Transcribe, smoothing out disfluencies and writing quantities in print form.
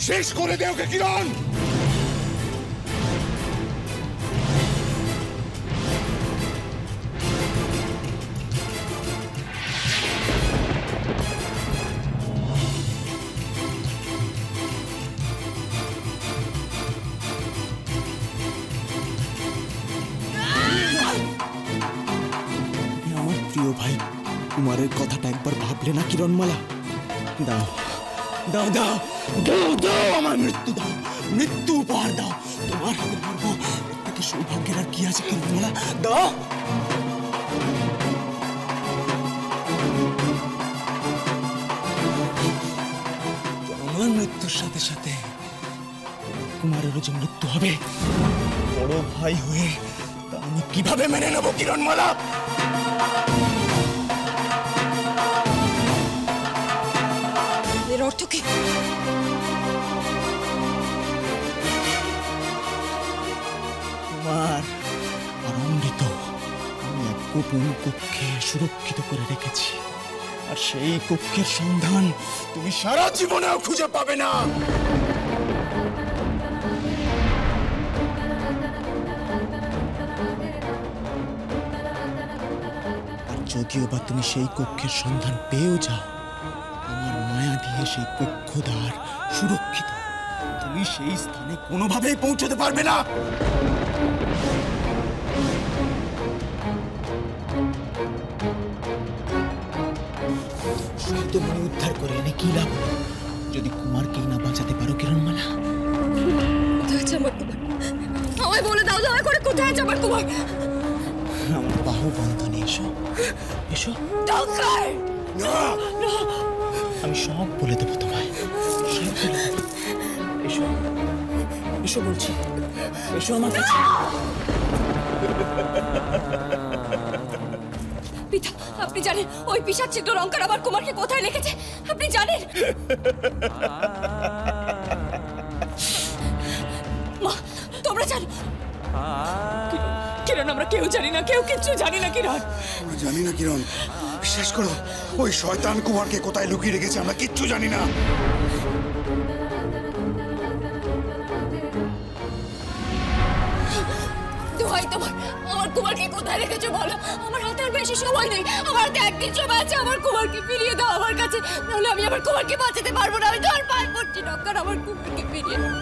শেষ করে দে ওকে কিরণ। আমার প্রিয় ভাই কুমারের কথাটা একবার ভাবলে না কিরণমালা? দাও দাও দাও দাও দাও আমার মৃত্যু দাও, মৃত্যু উপহার দাও। তোমার হাতে মরবো, প্রত্যেকের সৌভাগ্যের আর কি আছে কিরণমালা? দাও। আমার মৃত্যুর সাথে সাথে কুমারেরও যে মৃত্যু হবে, বড় ভাই হয়ে তা আমি কিভাবে মেনে নেব কিরণমালা? এর অর্থ কি? কুমার আর অমৃত আমি এক গোপন কক্ষে সুরক্ষিত করে রেখেছি, আর সেই কক্ষের সন্ধান তুমি সারা জীবনেও খুঁজে পাবে না। আর যদিও বা তুমি সেই কক্ষের সন্ধান পেয়েও যাও, আমার মায়া দিয়ে সেই কক্ষদ্বার সুরক্ষিত, তুমি সেই স্থানে কোনোভাবেই পৌঁছতে পারবে না। তুমি উদ্ধার করে এনে কি লাভ যদি কুমারকেই না বাঁচাতে পারো কিরণমালা? কোথায় আছে আমার কুমার? আমায় বলে দাও, দয়া করে কোথায় আছে আমার কুমার? আমার বাহু বন্ধনে এসো, এসো। আমি সব বলে দেবো তোমায়, সব বলে দেবো। এসো, এসো বলছি, এসো আমার কাছে। পিতা, আপনি জানেন ওই পিশাচ ছিদ্র রংকার আমার কুমারকে কোথায় রেখেছে? আপনি জানেন? মা, তোমরা জানো? কিরণ, আমরা কেউ জানি না, কেউ কিচ্ছু জানি না কিরণ। জানি না কিরণ, বিশ্বাস করো, ওই শয়তান কুমারকে কোথায় লুকিয়ে রেখেছে আমরা কিচ্ছু জানি না। দোহাই তোমার, আমার কুমারকে কোথায় রেখেছো বলো। আমার হাতে আর বেশি সময় নেই, আমার হাতে একদিন সময় আছে। আমার কুমারকে ফিরিয়ে দাও আমার কাছে, নাহলে আমি আমার কুমারকে বাঁচাতে পারবো না। আমি তোমার পায়ে পড়ছি, ডক্টর, আমার কুমারকে ফিরিয়ে দাও।